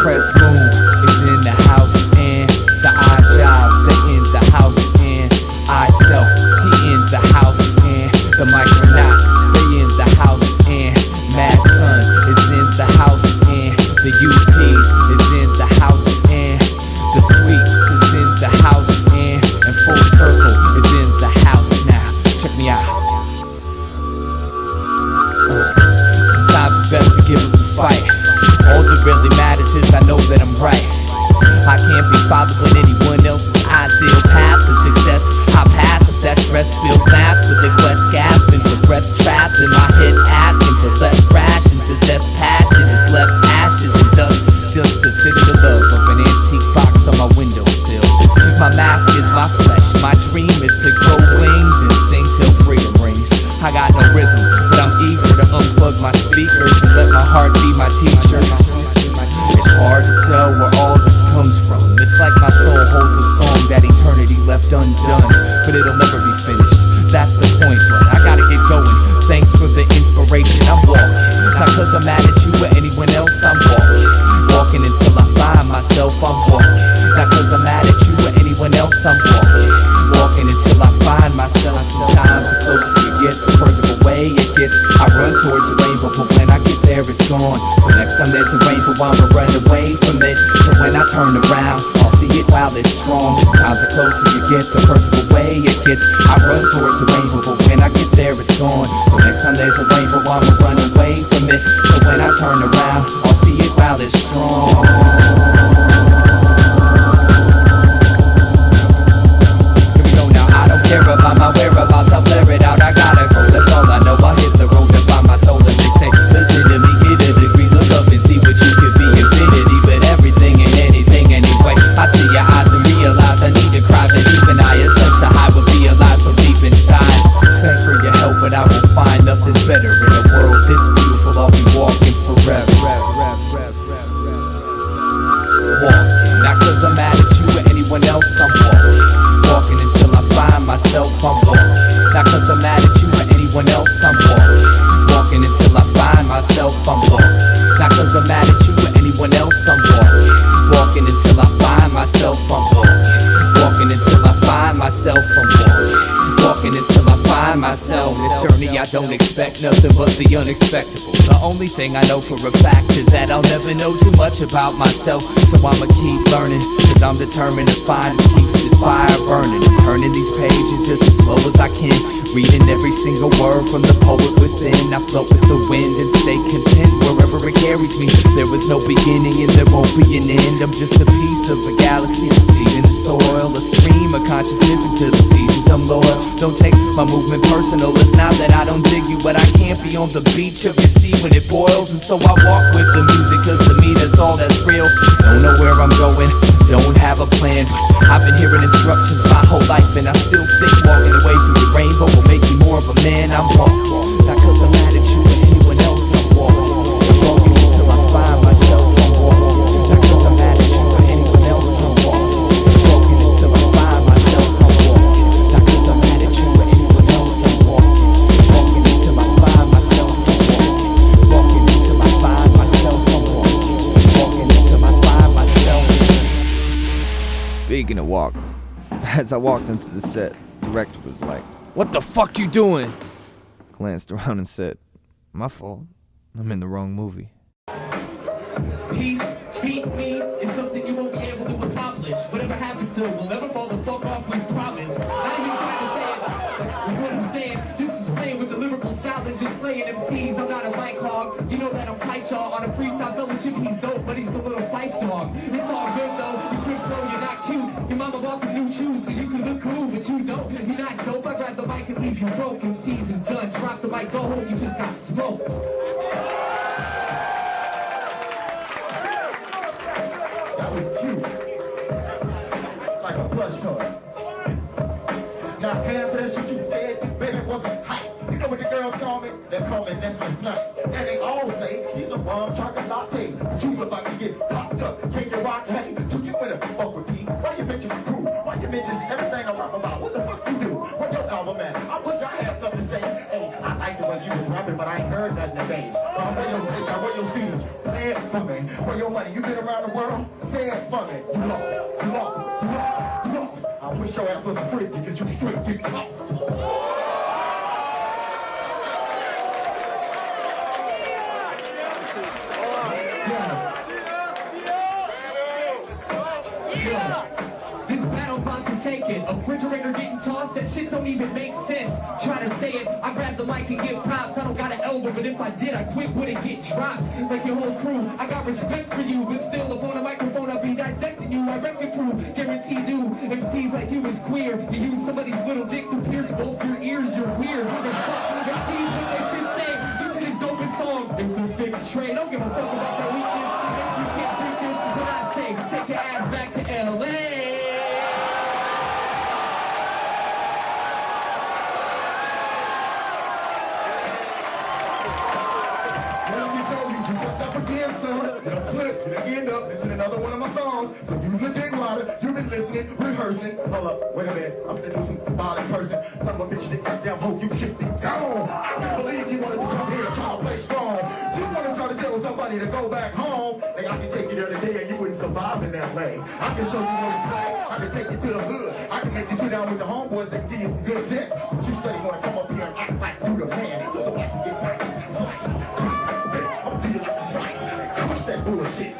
Press Moon is in the house, and the eye jobs, they in the house, and I self, he in the house, and the Micronauts, they in the house, and Mad Sun is in the house, and the UPs is in the house, and the Sweeps is in the house, and Full Circle is in the house now. Check me out. Sometimes it's best to give up the fight. All that really matters is I know that I'm right. I can't be following anyone else's ideal path to success. I pass if that stress-filled math with the quest gasping for breath trapped in my head, asking for less ration to death. Passion is left ashes and dust, just to sit in the love of an antique box on my windowsill. My mask is my flesh. My dream is to grow wings and sing till freedom rings. I got no rhythm, but I'm eager to unplug my speakers and let my heart be my teacher. It's hard to tell where all this comes from. It's like my soul holds a song that eternity left undone, but it'll never be finished. That's the point, but I gotta get going. Thanks for the inspiration. I'm walking, not cause I'm mad at you or anyone else. I'm walking, walking until I find myself. I'm walking, not cause I'm mad at you or anyone else. I'm walking, walking until I find myself. Sometimes the closer you get, the further away it gets. I run towards a rainbow, but when I get there it's gone. So next time there's a rainbow, I'ma run away from it. So when I turn around, I'll see it while it's strong. Sometimes the closer you get, the further away it gets. I run towards a rainbow, but when I get there it's gone. So next time there's a rainbow, I'ma run away from it. So when I turn around, I'll see it while it's strong. Care about my whereabouts, I'll blare it out, I gotta go, that's all I know. I hit the road to find my soul and they say, listen to me, get a degree, look up and see what you could be. Infinity, but everything and anything anyway. I see your eyes and realize I need to cry, but even I attempt to hide what be alive so deep inside. Thanks for your help, but I will find nothing better in a world this beautiful. I'll be walking forever. Walking, not cause I'm mad at you or anyone else. I'm walking, walking until I find myself. I'm walking, not cause I'm mad at you or anyone else. I'm walking, walking until I find myself. I'm walking, not cause I'm mad at you or anyone else. I'm walking, walking until I find myself. I'm walking, walking until I find myself. I'm walking, walking until I find myself. This journey I don't expect nothing but the unexpected. The only thing I know for a fact is that I'll never know too much about myself. So I'ma keep learning, cause I'm determined to find what keeps this fire burning. I'm turning these pages just as slow as I can, reading every single word from the poet within. I float with the wind and stay content wherever it carries me. There was no beginning and there won't be an end. I'm just a piece of a galaxy, a seed in the soil, a stream of consciousness into the seasons I'm loyal. Don't take my movement personal, it's not that I don't dig you, but I can't be on the beach of your sea when it boils. And so I walk with the music, cause to me that's all that's real. Don't know where I'm going, don't have a plan. I've been hearing instructions my whole life, and I still think walking away from the rainbow will make me more of a man. I'm walking, not cause I'm mad at you or anyone else. I'm walking, walking until I find myself. I'm walking, not cause I'm mad at you or anyone else. I'm walking, walking until I find myself. I'm walking, not cause I'm mad at you or anyone else. I'm walking, walking until I find myself. I'm walking, walking until I find myself. I'm walking, walking until I find myself. Speaking of walk, as I walked into the set, the director was like, "What the fuck you doing?" Glanced around and said, "My fault. I'm in the wrong movie." Peace, beat me, is something you won't be able to accomplish. Whatever happens to it will never fall the fuck off, we promise. Not even trying to say it, what I'm saying, just is playing with the lyrical style and just slaying MCs. I'm not a mic hog, you know that I'm fight y'all. On a freestyle fellowship, he's dope, but he's the little fight dog. It's all good though, you quit flow, you're not cute. Your mama bought the new shoes, so you can look cool, but you don't. You're not dope, I grab the mic and leave you broke. MCs is done, drop the mic, go home, you just got smoked. That was cute. Like a plush toy. Now, hands for that shit you said, baby, wasn't hype. You know what the girls call me? They call me Nestle Snipe. And they all say, he's a rum chocolate latte. But you about to get popped up. Can you rock, hey? Do you with a fuck with me? Why you mention the crew? Why you mention everything I rap about? What the fuck you do? What your album at? I wish I had something to say. Hey, I like the way you was rapping, but I ain't heard nothing today. Where your CD? Play it for me. Where your money? You been around the world? Say it for me. You lost, you lost, you lost, you lost. I wish your ass was a frisbee, cause you straight get tossed. This battle about to take it. A refrigerator getting tossed, that shit don't even make sense. Try to say it, I grab the mic and give props. I don't got an elbow, but if I did, I quit would it get dropped. Like your whole crew, I got respect for you, but still up on a microphone I'll be dissecting you. I wreck the crew, guarantee new MCs like you is queer. You use somebody's little dick to pierce both your ears, you're weird. MCs what they should say, this is his dopest song. It's a 6 train, don't give a fuck about their weakness. MCs can't freak this, what I say, take your ass back to LA. You don't slip, you done end up into another one of my songs. So use a dick rider, you've been listening, rehearsing. Hold up, wait a minute, I'm finna do some violent person. Son of a bitch, that goddamn hoe, you should be gone. I can't believe you wanted to come here and try to play strong. You wanna try to tell somebody to go back home. Like I can take you there today and you wouldn't survive in that way. I can show you what it's like, I can take you to the hood. I can make you sit down with the homeboys that can give you some good sense. But you steady wanna come up here and act like you the man. You the one to get diced, sliced, spit, I'm do you like a slice. Crush that bullshit.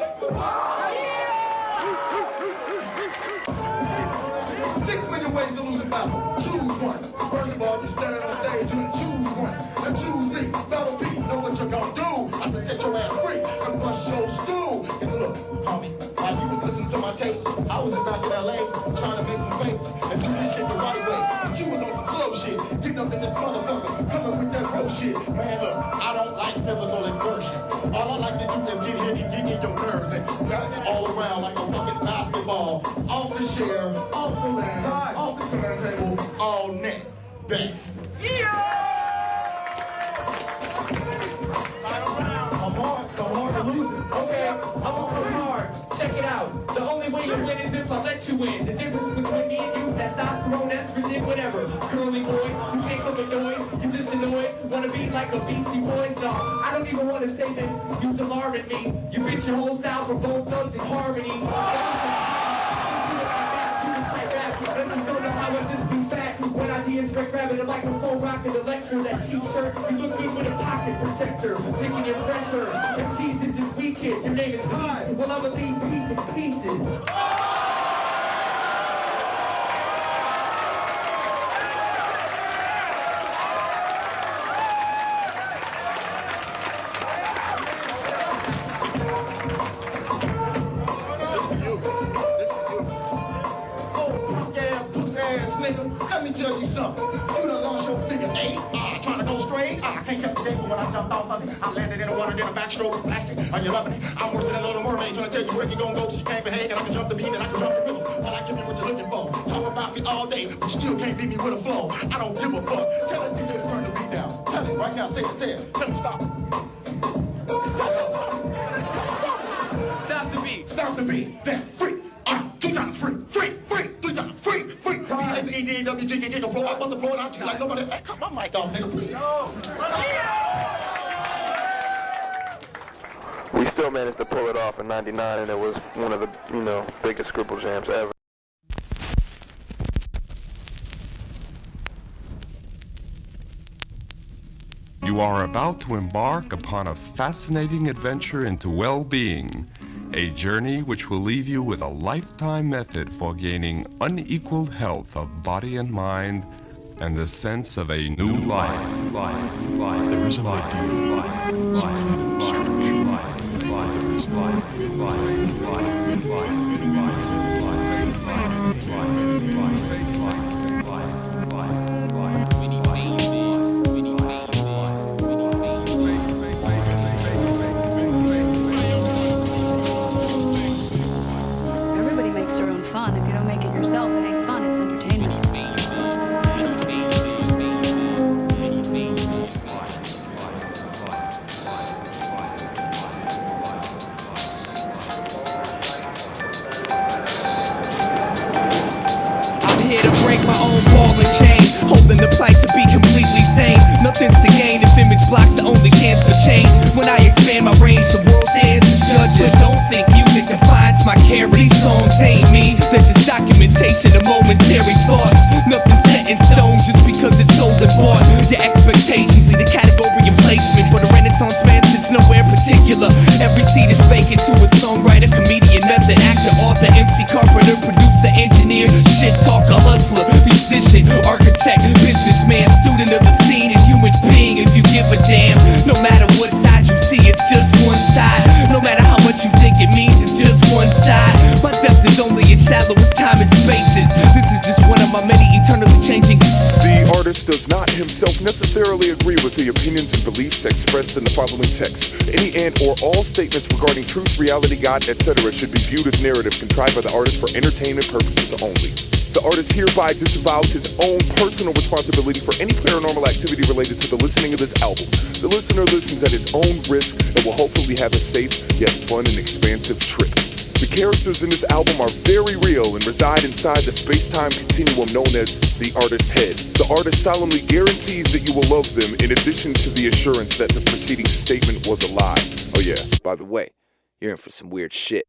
6 million ways to lose a battle. Choose one. First of all, you're standing on stage, you choose one. Now choose me. Battle P, know what you're gonna do. I said set your ass free and bust your stool. And look, homie, while you was listening to my tapes, I was back in LA trying to make some fakes and do this shit the right way. But you was on some slow shit, getting up in this motherfucker, coming with that bro shit. Man, look, I don't like physical exertion. All I like to do is get here and get in your nerves and bounce all around like a fucking basketball. Off the chair, off the land, off the turntable, all net, back. I'm hard to lose it. Okay, I'm gonna come hard. Check it out. The only way you win is if I let you win. The difference between me and you, testosterone, estrogen, whatever. Curly boy, you can't come with noise. You just annoyed. Wanna be like a Beastie Boys? No, I don't even wanna say this. You's alarming me. You bitch your whole style for Bone Thugs in harmony. Let's just don't know how I just be fat. When I see a straight grabbing the microphone, rocking the lecture, that cheap shirt, you look good with a pocket protector, picking your pressure. MCs is just weekend, your name is Peace. Well, I'ma leave peace in pieces. Let me tell you something. You done lost your figure 8. Trying to go straight. I can't catch the game, but when I jumped off of it, I landed in the water, then a backstroke splashing. Are you loving it? I'm worse than a little mermaid. Trying to tell you where you gonna go, she can't behave. And I can jump the beat and I can jump the rhythm. While I give you what you're looking for. Talk about me all day, but still can't beat me with a flow. I don't give a fuck. Tell the DJ to turn the beat down. Tell it right now. Say it. Tell him stop. Stop the beat. Stop the beat. Then free. 2 times free. 3 times free. It's Eyedea-Essential, get the floor. I must have blown out you like nobody. Hey, cut my mic off, nigga, please. We still managed to pull it off in '99, and it was one of the, biggest Scribble jams ever. You are about to embark upon a fascinating adventure into well-being, a journey which will leave you with a lifetime method for gaining unequaled health of body and mind and the sense of a new life. There is an ideal, some kind of structure. There is Everybody makes their own fun. If you don't make it yourself, it ain't fun, it's entertainment. Here to break my own ball and chain, holding the plight to be completely sane. Nothing's to gain if image blocks the only chance for change. When I expand my range, the world stands as judge singular. Every seat is vacant to a songwriter, comedian, method actor, author, MC, carpenter, producer, engineer, shit talker, hustler, musician, architect, businessman, student of the scene, and human being. If you give a damn, no matter what side you see, it's just one side. No matter how much you think it means, it's just one side. My depth is only as shallow as time and spaces. This is just one of my many eternally changing. The artist does not himself necessarily agree with the opinions and beliefs expressed in the following text. Any and or all statements regarding truth, reality, God, etc. should be viewed as narrative contrived by the artist for entertainment purposes only. The artist hereby disavows his own personal responsibility for any paranormal activity related to the listening of this album. The listener listens at his own risk and will hopefully have a safe, yet fun and expansive trip. The characters in this album are very real and reside inside the space-time continuum known as the artist's head. The artist solemnly guarantees that you will love them in addition to the assurance that the preceding statement was a lie. Oh yeah, by the way, you're in for some weird shit.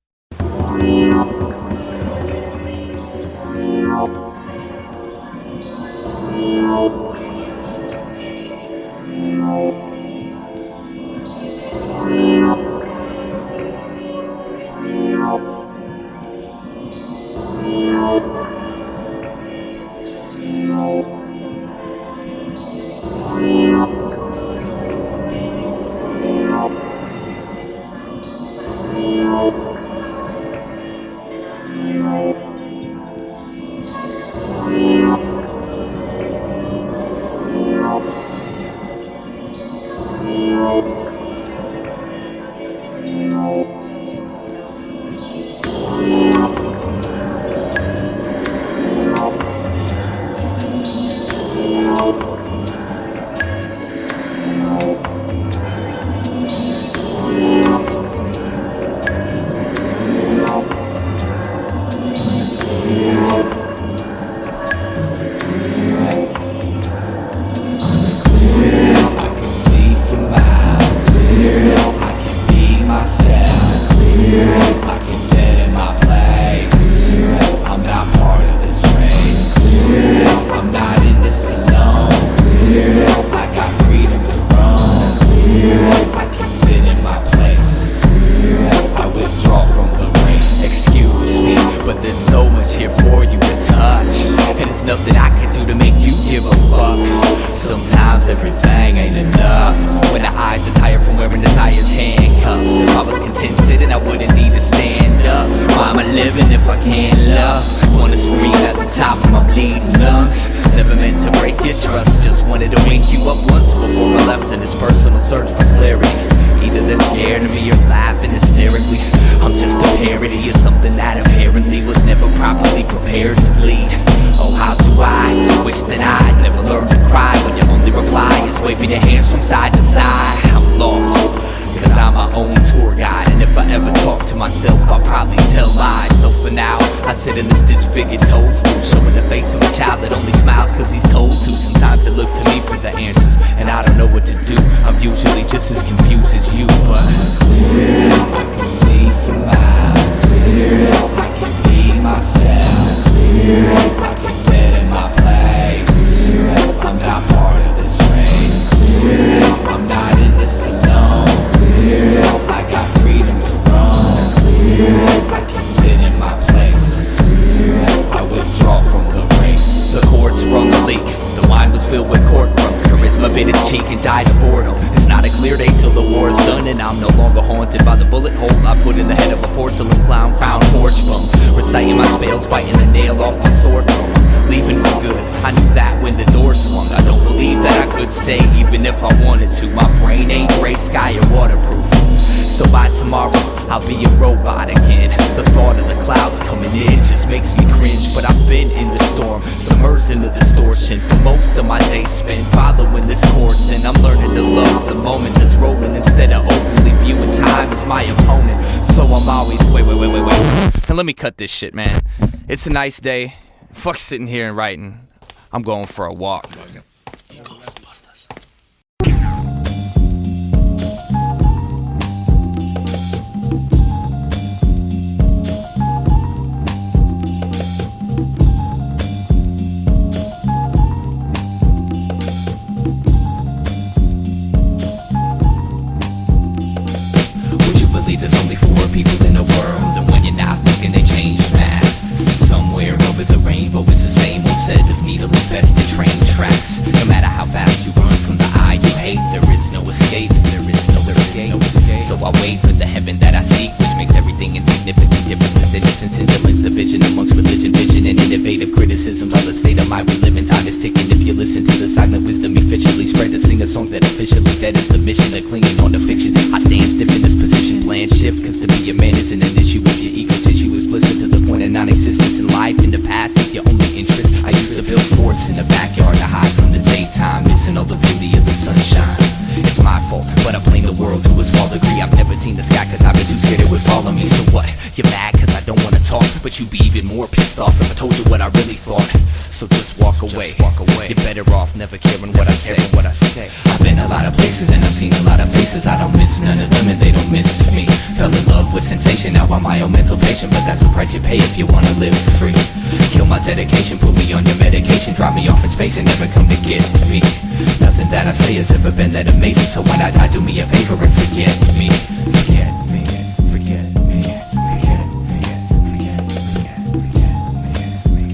Let me cut this shit, man. It's a nice day. Fuck sitting here and writing. I'm going for a walk. wait for the heaven that I seek, which makes everything insignificant. Differences, innocence, indifference, division amongst religion, vision, and innovative criticism. All the state of mind we live in, time is ticking. If you listen to the silent wisdom efficiently spread, to sing a song that officially dead is the mission of clinging on to fiction. I stand stiff in this position, plan shift, cause to be a man isn't an issue if your ego tissue is blistered to the point of non-existence. In life, in the past, it's your only interest. I used to build forts in the backyard to hide from the daytime, missing all the beauty of the sunshine. It's my fault, but I blame the world to a small degree. I've never seen the sky cause I've been too scared it would follow me. So what? You're mad cause I don't wanna talk, but you'd be even more pissed off if I told you what I really thought. So just walk away. You're better off never caring what I say. I've been a lot of places and I've seen a lot of faces. I don't miss none of them and they don't miss me. Fell in love with sensation, now I'm my own mental patient, but that's the price you pay if you wanna live free. Kill my dedication, put me on your medication, drop me off in space and never come to get me. Nothing that I say has ever been that amazing, so when I die, do me a favor and forget me. Forget me. Forget me. Forget me. Forget me.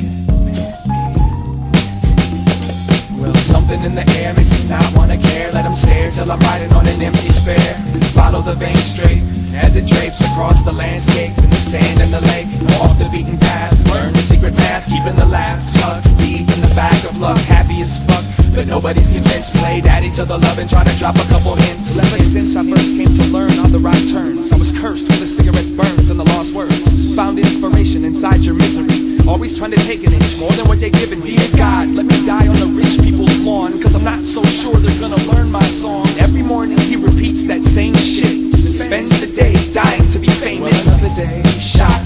Well, something in the air makes me not wanna care. Let them stare till I'm riding on an empty spare. Follow the vein straight as it drapes across the landscape, in the sand and the lake, off the beaten path. Learn the secret math, keeping the laugh tucked deep in the back of luck. Happy as fuck, but nobody's convinced. Play daddy to the love and try to drop a couple hints. Ever since I first came to learn on the right turns, I was cursed with a cigarette burns and the lost words. Found inspiration inside your misery, always trying to take an inch more than what they're giving. Dear God, let me die on the rich people's lawn, cause I'm not so sure they're gonna learn my songs. Every morning he repeats that same shit, spends the day dying to be famous. Well, another day shot,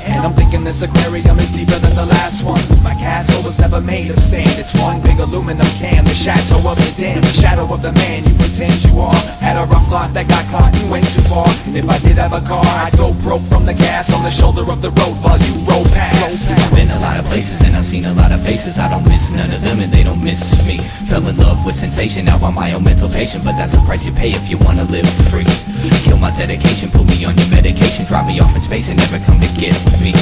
and I'm thinking this aquarium is deeper than the last one. My castle was never made of sand, it's one big aluminum can. The chateau of the dam, the shadow of the man you pretend you are. Had a rough lot that got caught and went too far. If I did have a car, I'd go broke from the gas on the shoulder of the road while you roll past. I've been a lot of places and I've seen a lot of faces. I don't miss none of them and they don't miss me. Fell in love with sensation, now I'm my own mental patient, but that's the price you pay if you wanna live free. Kill my dedication, put me on your medication, drop me off in space and never come to get me.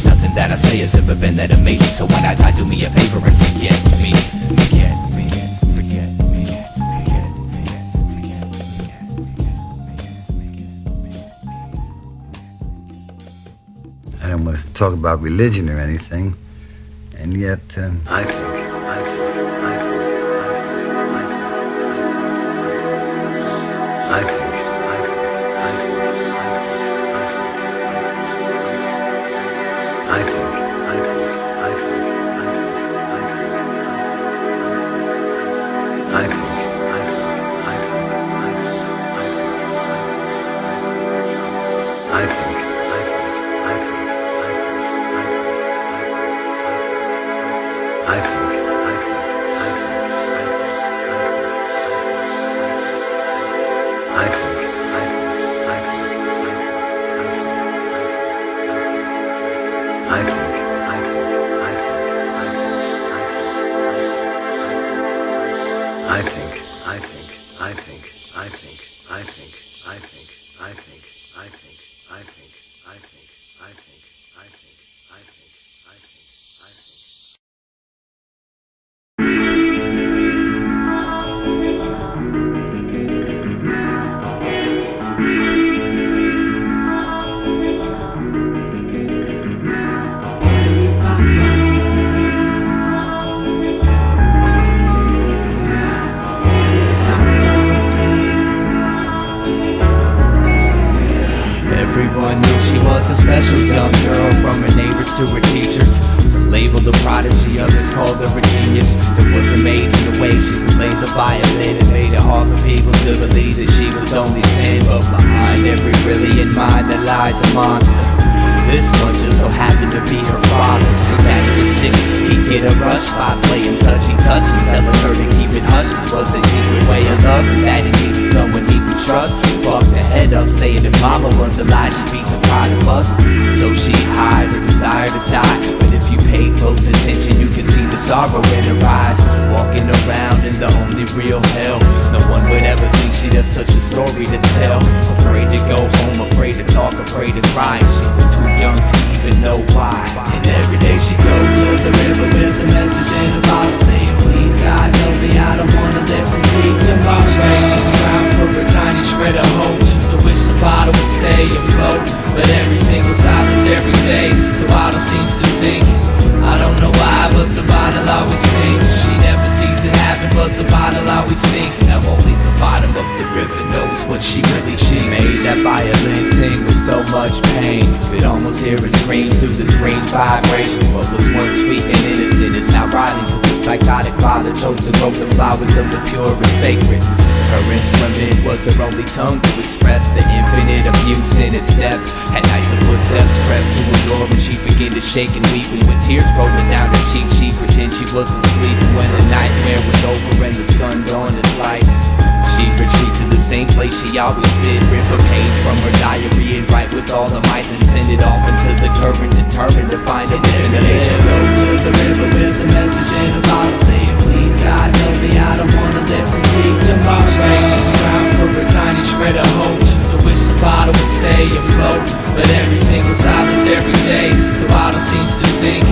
Nothing that I say has ever been that amazing, so when I die, do me a favor and forget me. Forget me. Forget me. Forget me. I don't want to talk about religion or anything, and yet I think Everyone knew she was a special young girl, from her neighbors to her teachers. Some labeled a prodigy, others called her a genius. It was amazing the way she could play the violin. It made it hard for people to believe that she was only 10, but behind every brilliant mind there lies a monster. This one just so happened to be her father. See, Daddy was sick, he'd get a rush by playing touchy-touchy, telling her to keep it hush. This was a secret way of love, and Daddy needed someone he could trust. Fucked her head up, saying if Mama was alive, she'd be so proud of us. So she'd hide her desire to die, but if you paid close attention, you could see the sorrow in her eyes. Walking around in the only real hell, no one would ever think she'd have such a story to tell. Afraid to go home, afraid to talk, afraid to cry. She was too young to even know why. And every day she'd go to the river with a message in a bottle, saying, please God help me, I don't wanna live to see tomorrow. Each day she'd strive for a tiny shred of hope, just to wish violin sing with so much pain. You could almost hear it scream through the strange vibration. What was once sweet and innocent is now rotting, cause the psychotic father chose to grow the flowers of the pure and sacred. Her instrument was her only tongue to express the infinite abuse in its depths. At night the footsteps crept to her door and she began to shake and weep, and with tears rolling down her cheeks she pretended she was asleep. And when the nightmare was over and the sun dawned its light, she'd retreat to the same place she always did, rip a page from her diary and write with all the might, and send it off into the current, determined to find a destination. Go to the river with a message in a bottle saying, please God help me, I don't wanna live to see tomorrow. Each day she's found for a tiny shred of hope, just to wish the bottle would stay afloat. But every single solitary day, the bottle seems to sink.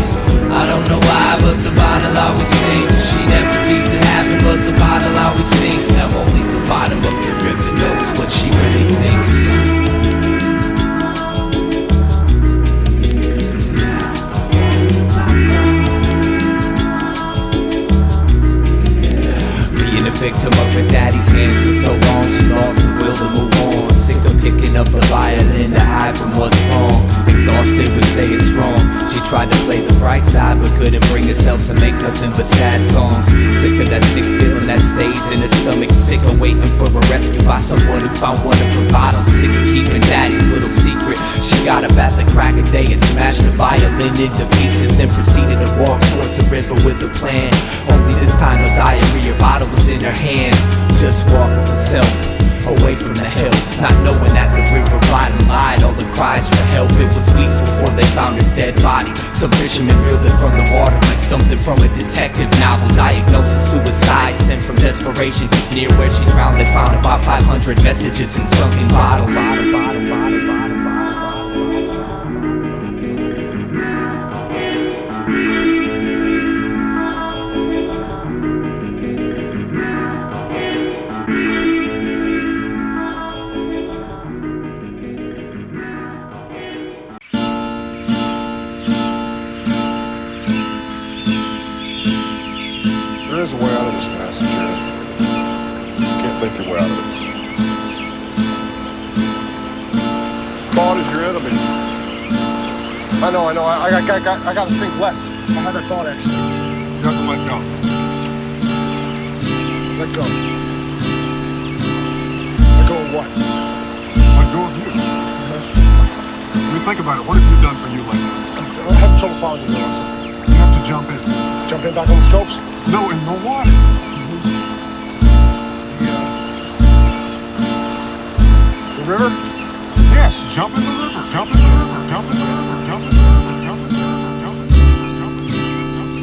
I don't know why, but the bottle always sinks. She never sees it happen, but the bottle always sinks. Now only the bottom of the river knows what she really thinks. Being a victim of her daddy's hands for so long, she lost the will to move on. Sick of picking up the violin to hide from what's wrong. Exhausted with staying strong, she tried to play the bright side but couldn't bring herself to make nothing but sad songs. Sick of that sick feeling that stays in her stomach. Sick of waiting for a rescue by someone who found one of her bottles. Sick of keeping daddy's little secret. She got up at the crack of day and smashed the violin into pieces, then proceeded to walk towards the river with a plan. Only this time no diary or bottle was in her hand. Just walking herself away from the hill, not knowing that the river bottom lied all the cries for help. It was weeks before they found her dead body. Some fishermen reeled it from the water like something from a detective novel. Diagnosis suicide stemmed from desperation, cause near where she drowned they found about 500 messages in sunken bottles. There is a way out of this passage here. Just can't think your way out of it. Thought is your enemy. I know. I gotta think less. I had a thought actually. You have to let go. Let go. Let go of what? Let go of you. I mean, think about it. What have you done for you lately? I'm having trouble following you, Wilson. You have to jump in. Jump in back on the scopes? No, in the water. The river? Yes, jump in the river. Jump in the river. Jump in the river. Jump in the river. Jump in the river. Jump in the river. Jump in the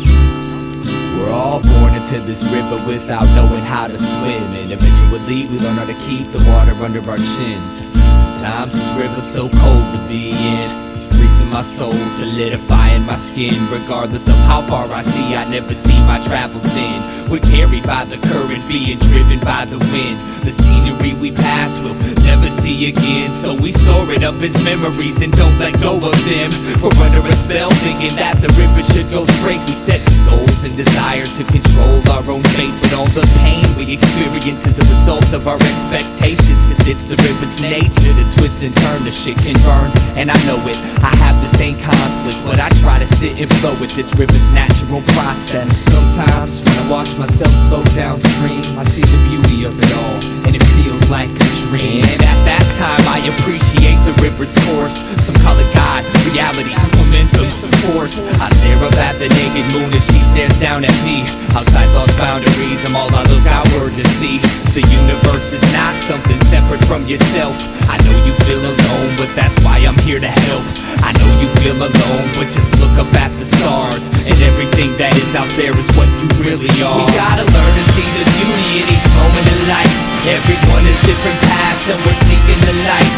river. We're all born into this river without knowing how to swim, and eventually we learn how to keep the water under our chins. Sometimes this river's so cold to be in, freezing my soul, solidifying my skin. Regardless of how far I see, I never see my travels in. We're carried by the current, being driven by the wind. The scenery we pass will never see again, so we store it up as memories and don't let go of them. We're under a spell thinking that the river should go straight. We set goals and desire to control our own fate, but all the pain we experience is a result of our expectations, cause it's the river's nature to twist and turn. The shit can burn, and I know it. I have the same conflict, but I try to sit and flow with this river's natural process. Sometimes when I watch myself float downstream, I see the beauty of it all, and it feels like a dream. And at that time I appreciate the river's course. Some call it God, reality, momentum, force. I stare up at the naked moon as she stares down at me. Outside lost boundaries, I'm all I look outward to see. The universe is not something separate from yourself. I know you feel alone, but that's why I'm here to help. I know you feel alone, but just look up at the stars, and everything that is out there is what you really are. We gotta learn to see the beauty in each moment in life. Everyone has different paths and we're seeking the light.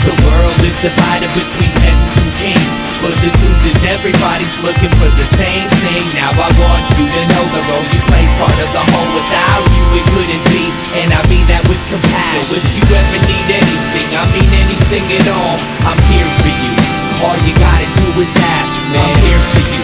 The world is divided between peasants and kings, but the truth is everybody's looking for the same thing. Now I want you to know the role you play's part of the whole. Without you it couldn't be, and I mean that with compassion. So if you ever need anything, I mean anything at all, I'm here for you. All you gotta do is ask, man, I'm here for you.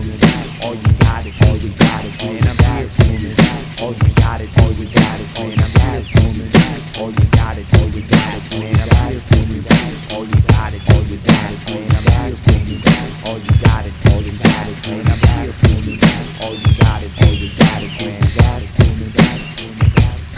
All you got it, all you got it, man, I'm here for you. All you got it, all you got it, man, I'm here for you. All you got it, all you got it, man, I'm here for you. All you got it, all you got it, man, I'm here for you. All you got it, all you got it, man, I'm here for you. All you got it, all you got it, man, that's for me, that's for me, that's for me.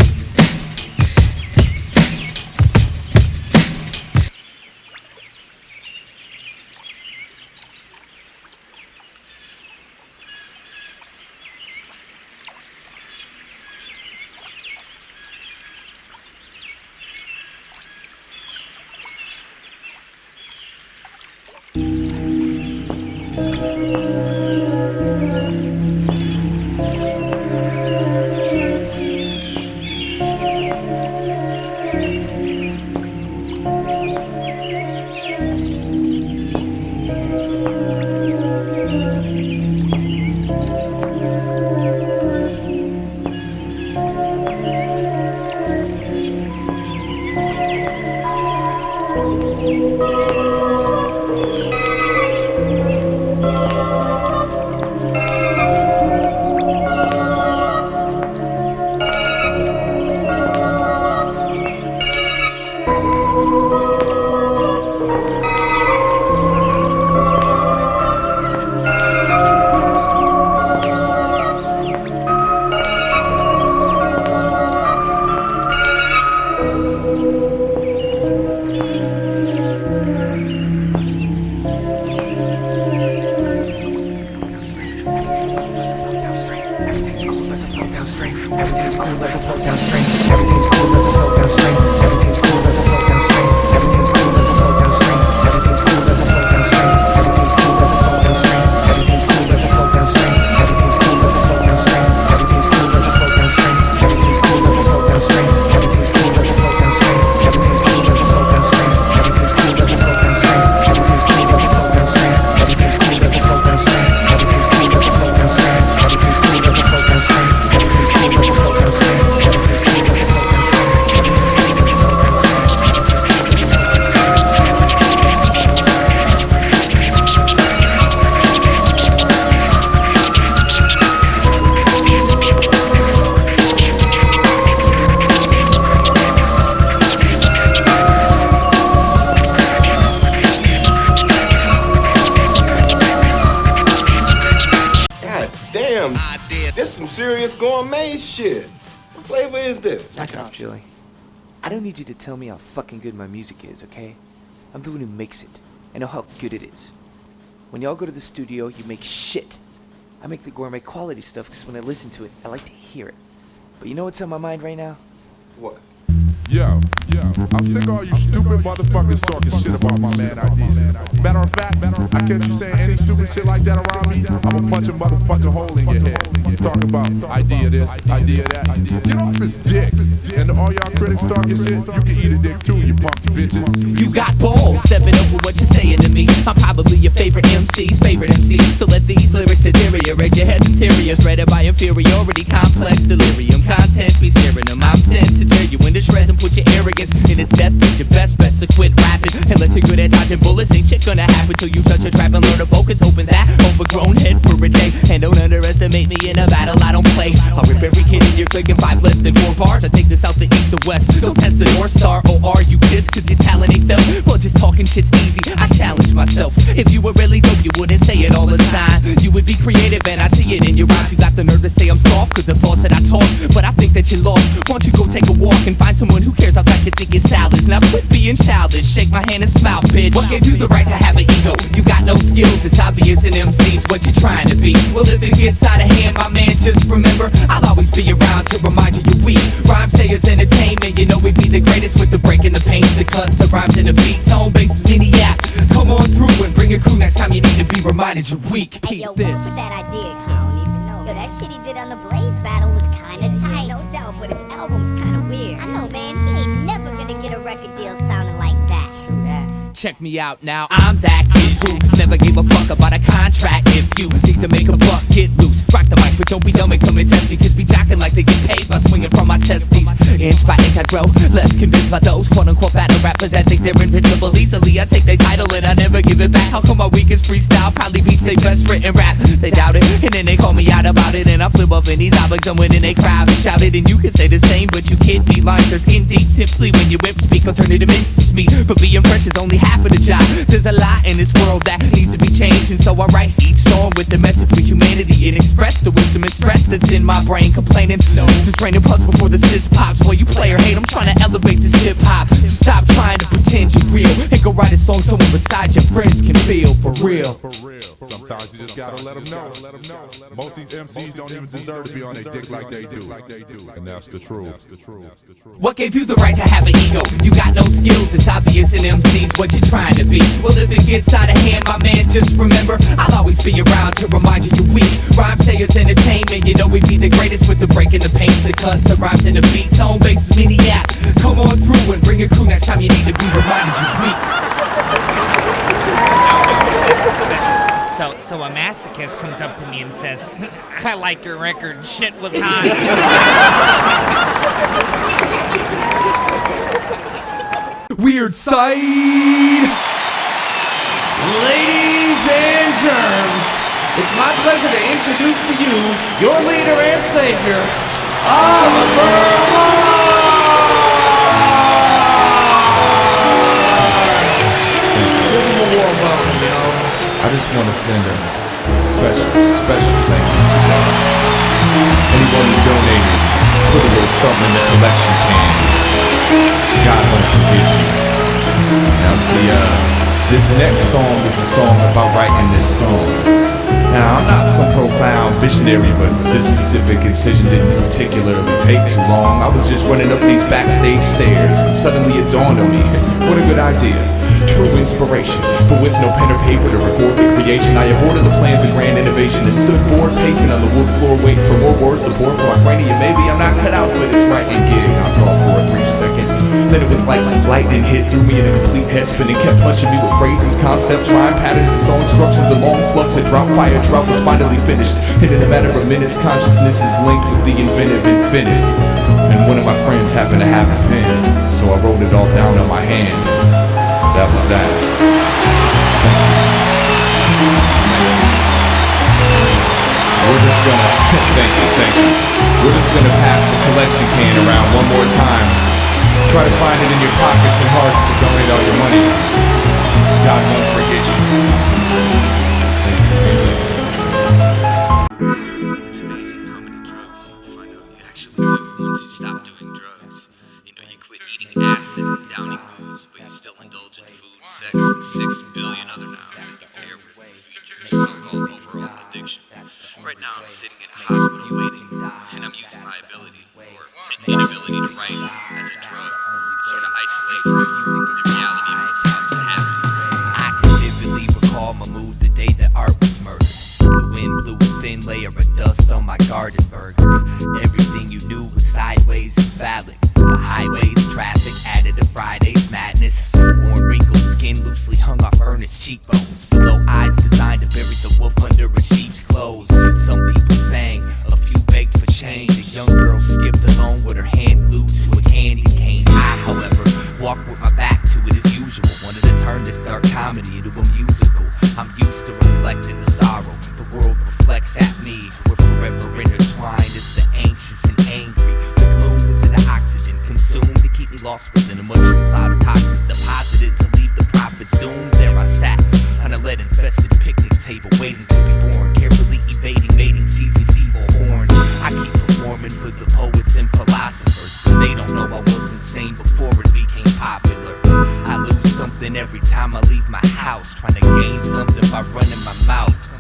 This some serious gourmet shit. What flavor is this? Knock it off, Julie. I don't need you to tell me how fucking good my music is, okay? I'm the one who makes it. I know how good it is. When y'all go to the studio, you make shit. I make the gourmet quality stuff because when I listen to it, I like to hear it. But you know what's on my mind right now? What? Yo, I'm sick of all you stupid motherfuckers talking shit about my man Eyedea. Matter of fact, I catch you saying any stupid shit like that around me, I'ma punch a motherfucking hole in your head. You talking about Eyedea this, Eyedea that. Get off his dick. And to all y'all critics talking shit, you can eat a dick too, you punk bitches. You got balls, stepping over what you're saying to me. I'm probably your favorite MC's favorite MC. So let these lyrics deteriorate your head's interior, threaded by inferiority, complex delirium. Content be scaring them. I'm sent to tear you into shreds and put your arrogance in its death. But your best to quit rapping. Unless you're good at dodging bullets, ain't shit gonna happen till you touch a trap and learn to focus. Open that overgrown head for a day. And don't underestimate me in a battle I don't play. I'll rip every kid in your clique in 5 less than 4 bars. I take this out the east to west. Don't test the North Star, or are you pissed cause your talent ain't felt? Well, just talking shit's easy, I challenge myself. If you were really dope, you wouldn't say it all the time. You would be creative and I see it in your rhymes. You got the nerve to say I'm soft cause the thoughts that I talk, but I think that you're lost. Why don't you go take a walk and find someone who cares how tight you think your style is. Now quit being childish, shake my hand and smile, bitch. What gave you the right to have an ego? You got no skills, it's obvious in MCs what you're trying to be. Well, if it gets out of hand, my man, just remember I'll always be around to remind you you're weak. Rhyme sayers entertainment, you know we'd be the greatest with the breaking the pains, the cuts, the rhymes and the beats. Home base is Maniac. Come on through and bring a crew next time you need to be reminded you're weak. Hey, yo, this. what's with that idea, kid? I don't even know. Yo, that shit he did on the Blaze battle was kinda tight. No doubt, but his album's kinda weird. I know, man. He ain't never gonna get a record deal sounding like that. True that. Check me out now, I'm that kid who never gave a fuck about a contract. If you need to make a buck, get loose. Rock the mic, but don't be dumb and come and test me. Cause be jocking like they get paid by swinging from my testes. Inch by inch I grow, less convinced by those quote-unquote battle rappers that think they're invincible easily. I take their title and I never give it back. How come my weakest freestyle probably beats their best written rap? They doubt it, and then they call me out about it. And I flip up in these objects and win in they crowd and shout it. And you can say the same, but you can't be lines are skin deep. Simply when you whip speak, alternative mince meat. But being fresh is only half of the job. There's a lot in this world that needs to be changed, and so I write each song with the message for humanity and express the wisdom and stress that's in my brain. Complaining, no, just raining pucks before the sis pops. While you play or hate, I'm trying to elevate this hip hop. So stop trying to pretend you're real and go write a song someone beside your friends can feel for real. Sometimes you just gotta let them know. Most of these MCs don't even deserve to be on their dick like they do. And that's the truth. What gave you the right to have an ego? You got no skills, it's obvious in MCs what you're trying to be. Well, if it gets out of hand, my man, just remember I'll always be around to remind you you're weak. Rhyme sayers entertainment, you know we'd be the greatest with the breaking the pains, the cuts, the rhymes and the beats. Home base is Maniac. Come on through and bring a crew next time you need to be reminded you're weak. So a masochist comes up to me and says, I like your record, shit was hot. Weird side. Ladies and germs, it's my pleasure to introduce to you your leader and savior, Rom. Give him a warm welcome, yo. I just want to send a special thank you to anyone who donated, put a little something in the collection can. God won't forget you. Now see, this next song is a song about writing this song. Now I'm not some profound visionary, but this specific incision didn't particularly take too long. I was just running up these backstage stairs and suddenly it dawned on me, what a good idea. True inspiration, but with no pen or paper to record the creation, I aborted the plans of grand innovation and stood bored pacing on the wood floor waiting for more words to pour from my cranium. Maybe I'm not cut out for this writing gig, I thought for a brief second. Then it was like lightning hit through me in a complete head spin and kept punching me with phrases, concepts, rhyme patterns, and song instructions. A long flux of drop fire drop was finally finished, and in a matter of minutes consciousness is linked with the inventive infinite. And one of my friends happened to have a pen, so I wrote it all down on my hand. That was that. We're just gonna, thank you. We're just gonna pass the collection can around one more time. Try to find it in your pockets and hearts to donate all your money. God won't forget you. It's amazing how many drugs you find out you actually do once you stop doing drugs. You know, you quit eating acids and downing booze, but you still indulge in food, sex, and 6 billion other nouns to pair with features so-called overall addiction. Right sitting in a hospital waiting, and I'm using my ability, or inability to write as a drug. It sort of isolates me from the reality of what's about to happen. I can vividly recall my mood the day that art was murdered. The wind blew a thin layer of dust on my garden burger. Everything you knew was sideways and phallic. The highways, traffic added to Friday's madness. Worn, wrinkled skin loosely hung off earnest cheekbones. Below eyes designed to bury the wolf under a sheep's clothes. Some people sang, a few begged for change. A young girl skipped alone with her hand glued to a candy cane. I, however, walked with my back to it as usual. Wanted to turn this dark comedy into a musical. I'm used to reflecting the sorrow. The world reflects at me. We're forever intertwined as the anxious and angry. The gloom was in the oxygen consumed to keep me lost within a mushroom cloud of toxins deposited to leave the prophets doomed. There I sat on a lead-infested picnic table waiting to be born, carefully evading mating season's evil horns. I keep performing for the poets and philosophers, but they don't know I was insane before it became popular. I lose something every time I leave my house, trying to gain something by running my mouth.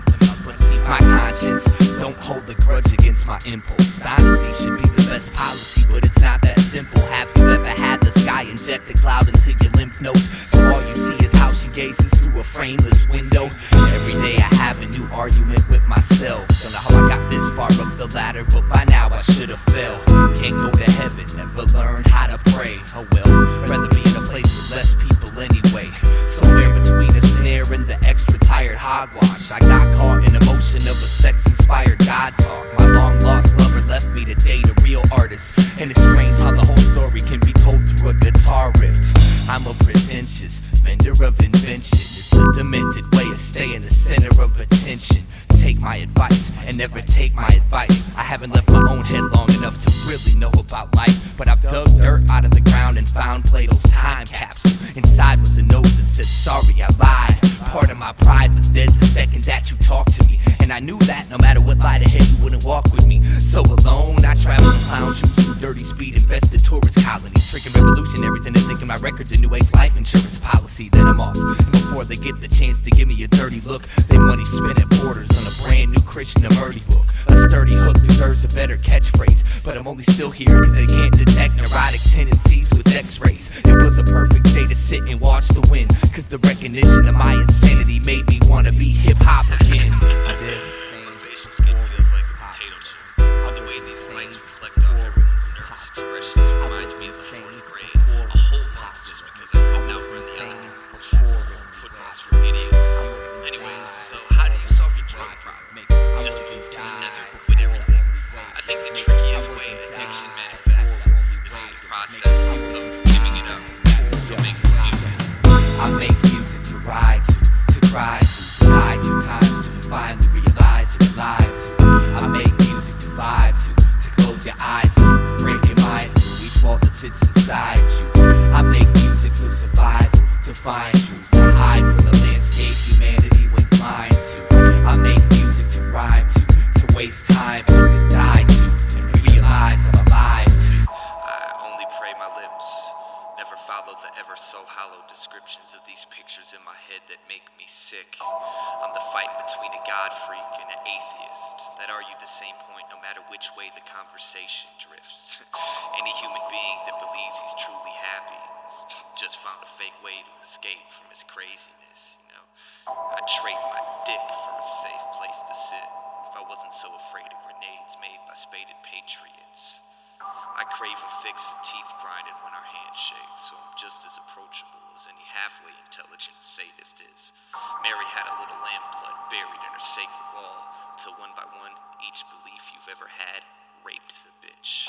My conscience don't hold a grudge against my impulse. Honesty should be the best policy, but it's not that simple. Have you ever had the sky inject a cloud into your lymph nodes, so all you see is how she gazes through a frameless window? Every day I have a new argument with myself. Don't know how I got this far up the ladder, but by now I should have fell. Can't go to heaven, never learn how to pray. Oh well, rather be in a place with less people anyway. Somewhere between a snare and the extra tired hogwash, I got caught in emotion of a sex-inspired God talk. My long-lost lover left me to date a real artist, and it's strange how the whole story can be told through a guitar riff. I'm a pretentious vendor of invention. It's a demented way of staying the center of attention. Take my advice and never take my advice. I haven't left my own head long enough to really know about life, but I've dug dirt out of the ground and found Plato's time capsule. Inside was a note that said, sorry, I lied. Part of my pride was dead the second that you talked to me, and I knew that no matter what lied ahead, you wouldn't walk with me. So alone, I traveled in clown shoes through dirty speed-infested tourist colonies, tricking revolutionaries into thinking my record's a new age life insurance policy. Then I'm off, and before they get the chance to give me a dirty look, they money spent at Borders on a brand new Krishnamurti book. A sturdy hook deserves a better catchphrase, but I'm only still here because they can't detect neurotic tendencies with x-rays. It was a perfect day to sit and watch the wind, because the recognition of my insanity made me want to be hip-hop again. I did. Motivation's skin feels like a potato chip. All the way these lights reflect off everyone's nervous expressions reminds me of the fourth grade. A whole month just because I couldn't outrun the element. Football's for idiots. Anyways, so how do you solve your drug problem? Just move to the desert with everything. I think the trickiest way addiction manifests is through the process of giving it up. So make music. I make music to ride to cry to die 2 times to finally realize you're alive to. I make music to vibe to close your eyes to, break your mind through each wall that sits inside you. I make music for survival, to find truth, to hide from the landscape humanity went blind to. I make music to rhyme to waste time to die to, and realize I'm alive to. I only pray my lips never follow the ever so hollow descriptions of these pictures in my head that make me sick. I'm the fight between a God freak and an atheist that argue the same point no matter which way the conversation drifts. Any human being that believes he's truly happy just found a fake way to escape from his craziness, you know. I'd trade my dick for a safe place to sit if I wasn't so afraid of grenades made by spaded patriots. I crave a fix and teeth grinded when our hands shake, so I'm just as approachable as any halfway intelligent sadist is. Mary had a little lamb blood buried in her sacred wall, till one by one, each belief you've ever had raped the bitch.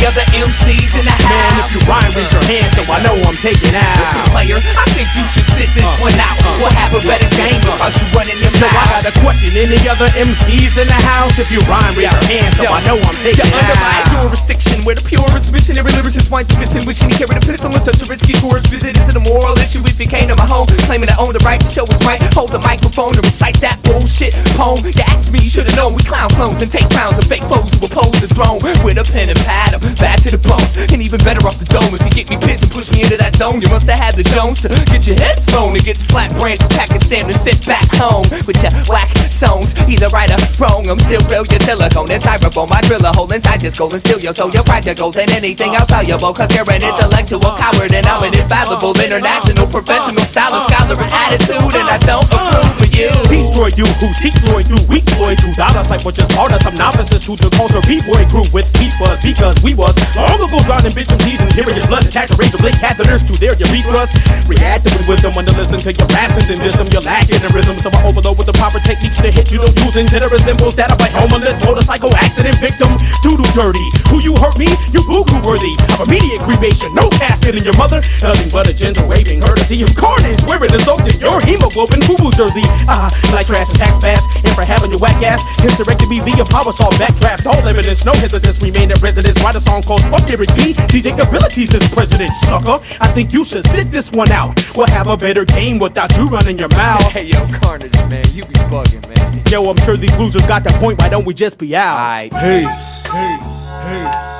other MCs in the house? Man, if you rhyme, raise your hand so I know I'm taking out. Listen, player, I think you should sit this one out. We'll have a better game without you running your No, I mouth. got a question. Any other MCs in the house? If you rhyme, raise your hand so I know I'm taking You're under my out. jurisdiction, where the purest missionary lyricist winds missing, wishing he carried a pistol on such a risky tourist visit. Is it a moral issue if he came to my home, claiming to own the right to show his right, hold the microphone and recite that bullshit poem? You asked me, you should've known we clown clones and take crowns and fake foes who oppose the throne. With a pen and pad, I'm bad to the bone, and even better off the dome. If you get me pissed and push me into that zone, you must have had the Jones to get your head flown and get slapped brand from Pakistan and sit back home with your whack songs. Either right or wrong, I'm still real. Your silicone and styrofoam, my drill a hole inside your skull and steal your soul. Your project goes and anything else valuable, cause you're an intellectual coward and I'm an infallible international professional stylist, scholar and attitude, and I don't approve of you. Destroy you who seek joy through weak boy $2 like what just part of some novices who took culture B-boy grew with beat was because we was long ago drowning bitch MCs and hearing your blood attach razor blade catheters to their urethras. Reacting with wisdom when to listen to your raps and then wisdom. You're lacking in rhythm, so I overload with the proper techniques to hit you. Don't using terrorist symbols that are like homeless motorcycle accident victim. Doodle dirty, who you hurt me? You boo-hoo worthy of immediate cremation. No casket in your mother, nothing but a gentle raving courtesy of carnage. Wearing is soaked in your hemoglobin boo-boo jersey. Like trash and tax pass, and for having your whack ass hysterectomy via power saw backdraft. All evidence, no hesitance, remain at residence. Write a song called Fuck Derek B. DJ abilities as president, sucker. I think you should sit this one out. We'll have a better game without you running your mouth. Hey, yo, Carnage, man, you be bugging, man. Yo, I'm sure these losers got that point. Why don't we just be out? Aight. Peace. Peace.